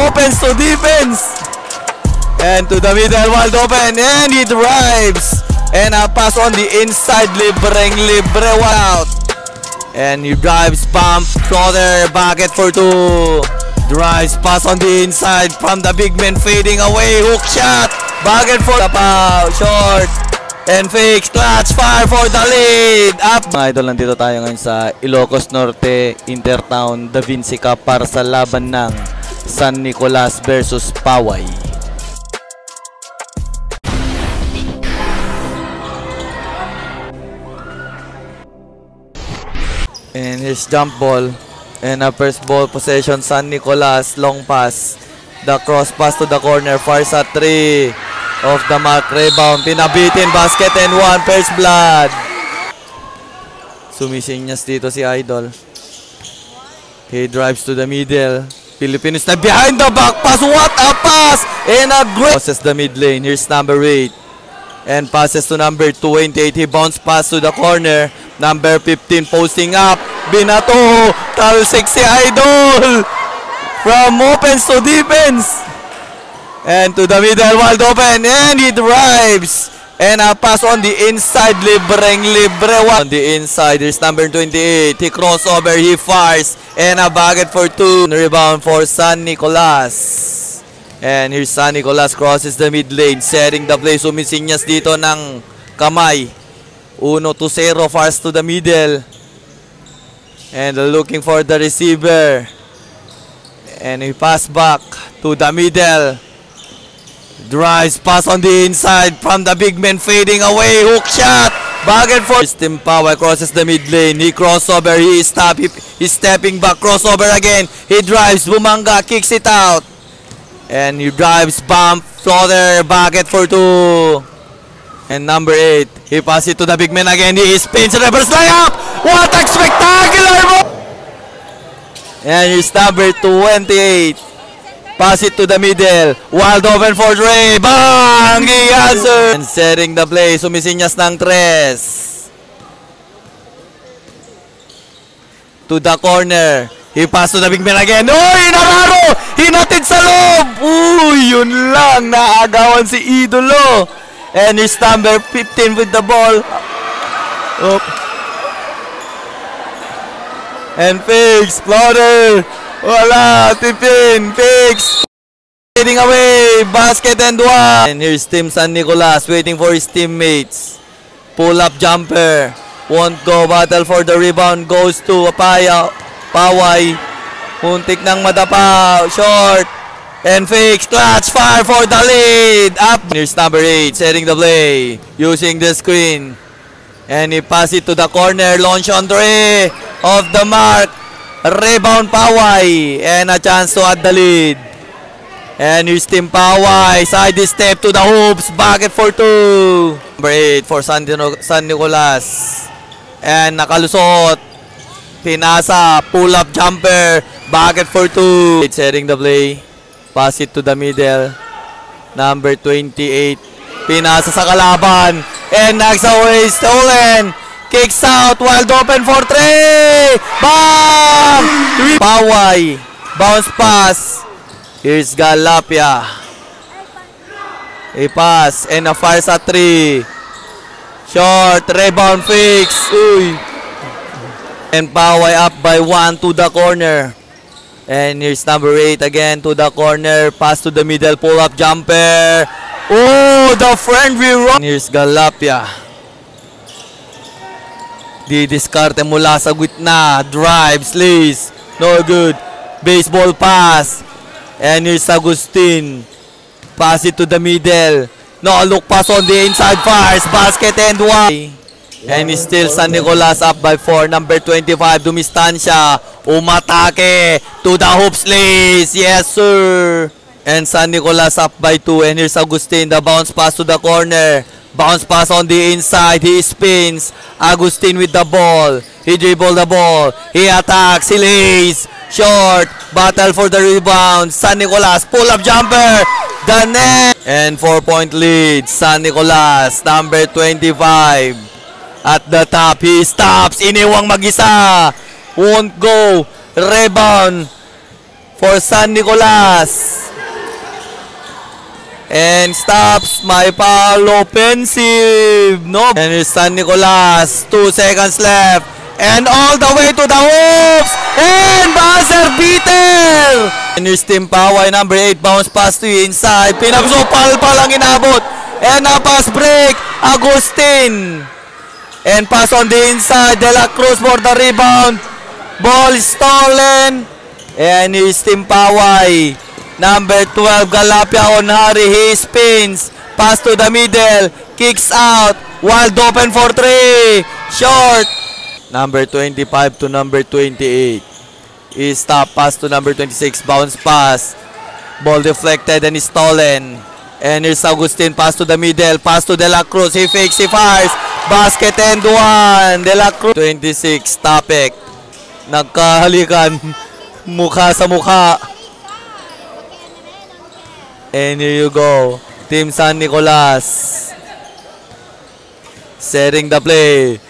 offense to defense. And to the middle, wide open. And he drives. And a pass on the inside. Libre out. And he drives, pump, floater, bucket for two. Drives, pass on the inside from the big man fading away. Hook shot. Bucket for the pow. Short. And fakes, clutch, fire for the lead. Up. Mga idol, nandito tayo ngayon sa Ilocos Norte, Intertown, Da Vinci Cup para sa laban ng San Nicolas versus Poway. And here's jump ball. And a first ball possession, San Nicolas, long pass. The cross pass to the corner, far sa 3. Off the mark, rebound, pinabitin, basket and one, first blood. Sumisinyas dito si Idol. He drives to the middle. Philippines na behind the back pass, what a pass! And a great... Passes the mid lane, here's number 8. And passes to number 28, he bounce pass to the corner. Number 15 posting up, binato, talsik si Idol. From offense to defense. And to the middle, wide open, and he drives. And a pass on the inside, libre. On the inside, there's number 28. He crossover, he fires, and a bucket for 2. Rebound for San Nicolas. And here's San Nicolas, crosses the mid lane, setting the play. Sumisinyas dito ng kamay. 1-0, fast to the middle. And looking for the receiver. And he pass back to the middle. Drives, pass on the inside from the big man fading away. Hook shot. Bucket for Tim Poway, crosses the mid lane. He crossover. He is stop. He's stepping back. Crossover again. He drives. Bumanga kicks it out. And he drives. Bump. Floater. Bucket for 2. And number 8. He passes it to the big man again. He spins. Reverse layup. What a spectacular move. And he's number 28. Pass it to the middle. Wild open for Dre. Bang! He answers. And setting the play. Sumisinyas ng 3. To the corner. He pass to the big man again. Uy! Nararo! Hinatid sa loob! Uy! Yun lang. Naagawan si Idolo. And he's number 15 with the ball. Oh. And fakes. Floater. Wala, tipin, fix. Fading away, basket and one. And here's Team San Nicolas waiting for his teammates. Pull up jumper. Won't go, battle for the rebound. Goes to Poway. Muntik ng madapa. Short. And fakes, clutch, fire for the lead. Up. Here's number 8, setting the play. Using the screen. And he pass it to the corner. Launch on 3. Off the mark. Rebound Poway, and a chance to add the lead. And here's Team Poway, side step to the hoops, bucket for 2. Number 8 for San Nicolas. And nakalusot, pinasa, pull up jumper, bucket for 2. Setting the play, pass it to the middle. Number 28, pinasa sa kalaban, and knocks away, stolen. Kicks out, wild open for 3! Bang! Poway, bounce pass. Here's Galapia. A pass, and a fire sa 3. Short, rebound fix. Uy. And Poway up by 1 to the corner. And here's number 8 again to the corner. Pass to the middle, pull up jumper. Oh, the friendly run. Here's Galapia. Didiskarte mula sa gitna. Drive, slays. No good. Baseball pass. And here's Agustin. Pass it to the middle. No look pass on the inside. Fires. Basket and one. And it's still San Nicolas up by 4. Number 25. Dumistancia. Umatake. To the hoop, slays. Yes, sir. And San Nicolas up by 2. And here's Agustin. The bounce pass to the corner. Bounce pass on the inside. He spins. Agustin with the ball. He dribble the ball. He attacks. He lays. Short. Battle for the rebound. San Nicolas. Pull up jumper. The net. And 4-point lead. San Nicolas. Number 25. At the top. He stops. Iniwang mag-isa. Won't go. Rebound for San Nicolas. And stops, may foul, offensive. No. And here's San Nicolas, 2 seconds left. And all the way to the hoops. And buzzer beater. And here's Team Paway, number 8, bounce pass to inside. Pinagsupal pa lang inabot. And a pass break, Agustin. And pass on the inside, De La Cruz for the rebound. Ball stolen. And here's Team Paway. Number 12, Galapia on hurry. He spins. Pass to the middle. Kicks out. Wide open for 3. Short. Number 25 to number 28. Is stop. Pass to number 26. Bounce pass. Ball deflected and is stolen. And here's Agustin. Pass to the middle. Pass to De La Cruz. He fakes. He fires. Basket and 1. De La Cruz. 26. Tapek. Nagkahalikan. Mukha sa mukha. And here you go. Team San Nicolas. Setting the play.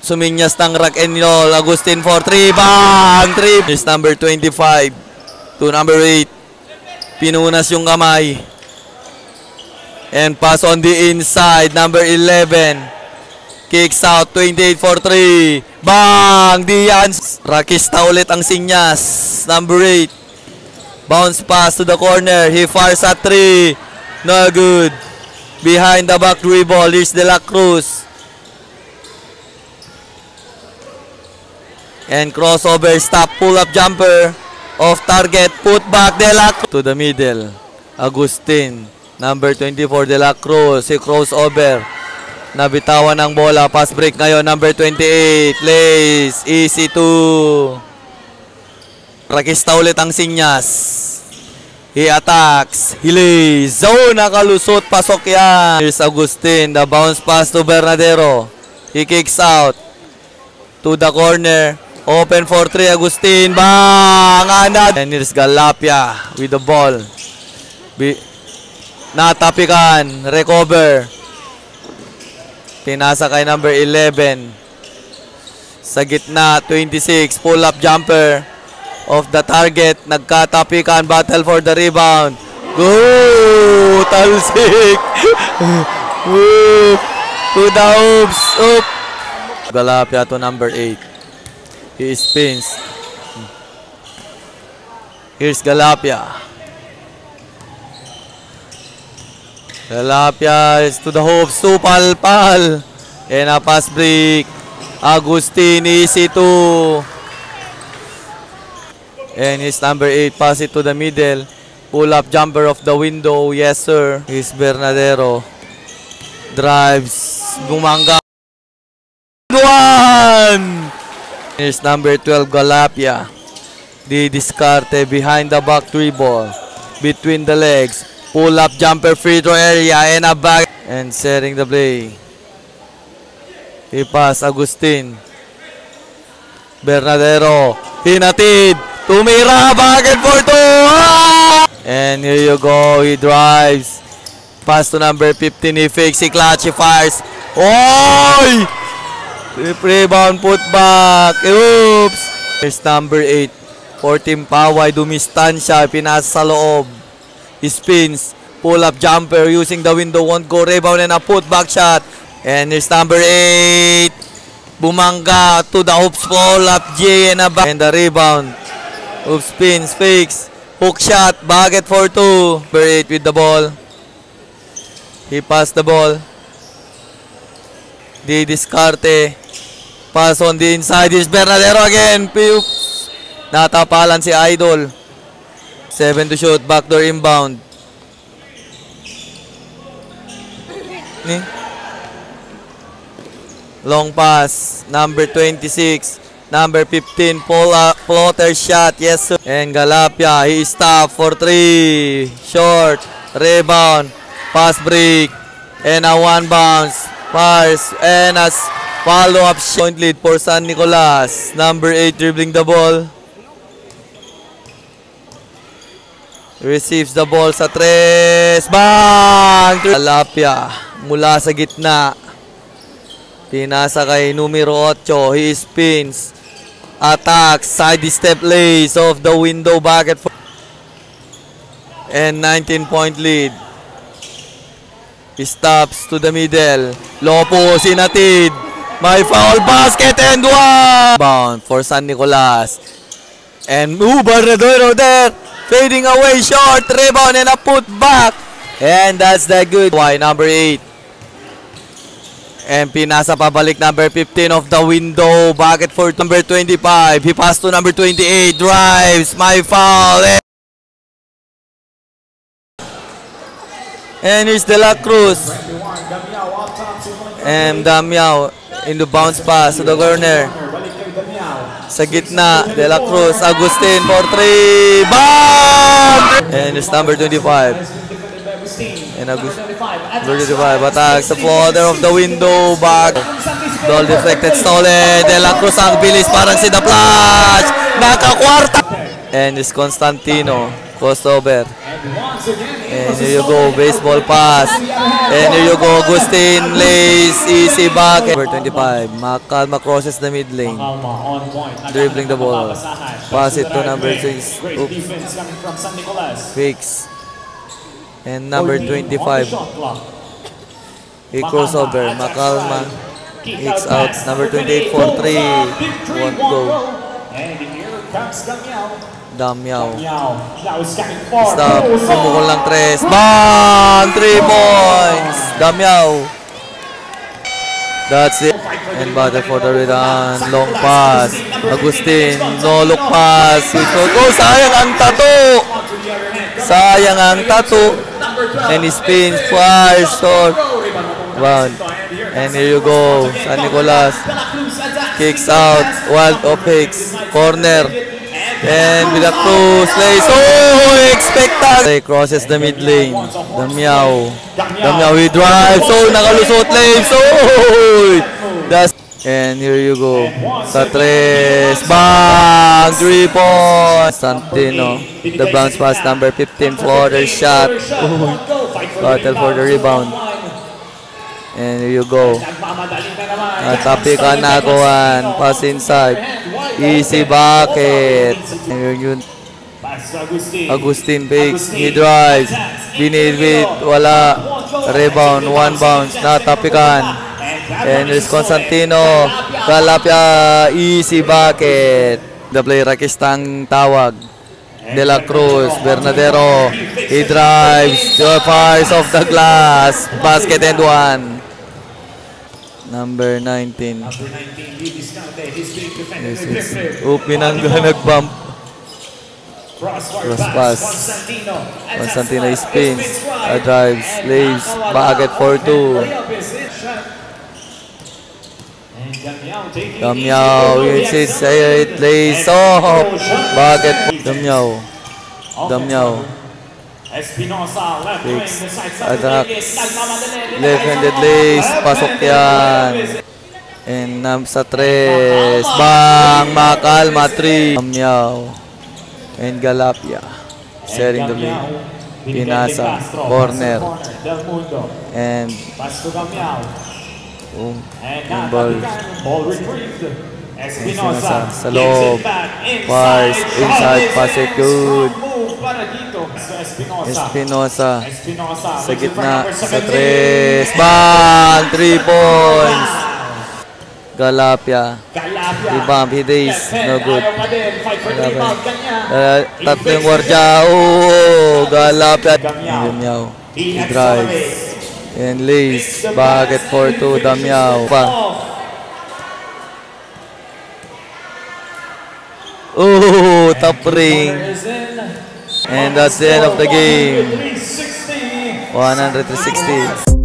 Suminyas ng rock and roll. Agustin for 3. Bang! 3. Here's number 25 to number 8. Pinunas yung kamay. And pass on the inside. Number 11. Kicks out. 28 for 3. Bang! Dian. Rakista ulit ang sinyas. Number 8. Bounce pass to the corner. He fires at 3. No good. Behind the back dribble. Here's De La Cruz. And crossover. Stop. Pull up jumper. Off target. Put back De La Cruz. To the middle. Agustin. Number 24 De La Cruz. He crossover. Nabitawan ng bola. Pass break ngayon. Number 28. Lays. Easy to. Rakista ulit ang sinyas. He attacks. He lays. Zone. Nakalusot. Pasok yan. Here's Agustin. The bounce pass to Bernadero. He kicks out. To the corner. Open for 3. Agustin. Bang! Anad. And here's Galapia with the ball. Natapikan. Recover. Pinasa kay number 11. Sa gitna. 26. Pull up jumper. Of the target, nagkatapikan, battle for the rebound. Go! Talsik! To the hoops. Oop! Galapia to number 8. He spins. Here's Galapia. Galapia is to the hoops. Supal-pal. And a pass break. Agustin, easy to. And his number 8, pass it to the middle. Pull up jumper of the window. Yes, sir. Here's Bernadero. Drives. Gumanga. 1! Here's number 12, Galapia. Di Discarte behind the back dribble. Between the legs. Pull up jumper free throw area. And a back. And setting the play. He pass Agustin. Bernadero. Hinatid. Tumira, back and for 2. Ah! And here you go. He drives. Pass to number 15. He fakes. He clutch. He fires. Oy! Rebound, put back. Oops! Here's number 8. For Team Paway. Dumistansya. Pinasa sa loob. He spins. Pull up jumper. Using the window. Won't go. Rebound and a put back shot. And here's number 8. Bumangga to the hoops. Pull up J and a back. And the rebound. Oops, spins, fakes, hook shot, bucket for 2. Number 8 with the ball. He passed the ball. Di Discarte. Pass on the inside. Is Bernadero again. Oops. Natapalan si Idol. 7 to shoot. Backdoor inbound. Long pass. Number 26. Number 15, floater shot. Yes, sir. And Galapia, he stopped for 3. Short. Rebound. Pass break. And a 1 bounce. Pass. And a follow-up shot. Point lead for San Nicolas. Number 8 dribbling the ball. Receives the ball sa 3. Bang! Galapia. Mula sa gitna. Pinasa kay numero 8. He spins. attacks, side step lays off the window bucket for and 19-point lead. He stops to the middle. Lopo, sinatid. May foul basket and one! Bound for San Nicolas. And Bernadero there. Fading away short. Rebound and a put back. And that's the good. Why number 8. And pinasa pabalik number 15 of the window. Bucket for number 25. He passed to number 28. Drives. My foul. And here's De La Cruz. And Damiao in the bounce pass to the corner. Sa gitna, De La Cruz, Agustin for 3. Bam! And it's number 25. And Agustin, number 25, attacks the floater of the window, back. Ball deflected, stolen. De La Cruz ang bilis, parang si The Flash. Nakakwarta! And it's Constantino, crossover. And here you go, baseball pass. And here you go, Agustin lays, easy back. Number 25, Macalma crosses the mid lane. Dribbling the ball. Pass it to number 6. Oops. Fakes. And number 25. He crossover. Macalma kicks out. Number 28 for 3. Won't go. Damiao. Stop. Sumukol lang 3. Bang! 3 points. Damiao. That's it. And battle for the rebound. Long pass. Agustin. No look pass. Oh, sayang ang tattoo. Sayang ang tattoo. And he spins. Fires short. One. And here you go. San Nicolas. Kicks out. Wild of Hicks. Corner. And De La Cruz lays. Oh, expected. He crosses the mid lane. Damiao. Damiao, he drives. Oh, nakalusot lays. Oh, that's. And here you go. Sa 3. Bang! 3 points. Santino. The bounce pass, number 15. Floater shot. Oh, battle for the rebound. And here you go. Tapi ka na kuhan. Pass inside. Easy bucket. And yun. Agustin fakes. He drives. Binibit. Wala. Rebound. 1 bounce. Natapikan. And there's Constantino. Calapia. Easy bucket. The play Rakistang tawag. De La Cruz. Bernadero. He drives. Fires off the glass. Basket and 1. Number 19. Pinangga nag-bump. Cross pass. Constantino spins. Drives. Lays. Bucket for 2. Damiao. It lays off. Bucket for Damiao. Damiao. Fix. Attacks. Left-handed lays. Pasok yan. And sa 3. Bang! Macalma 3. Damiao. And Galapia. Setting the lead. Pinasa. Corner. And yung ball. Espinosa. Sa loob. Fires. Inside. Pass it. Good. Espinosa. Sa gitna. Sa 3. Bang! 3 points. Galapia. Rebound. He days. No good. Tatlo yung guardia. Oh! Galapia. Damiao. He drives. And lays. Bucket for 2. Damiao. Oh! Top ring. And that's the end of the game. 100-60.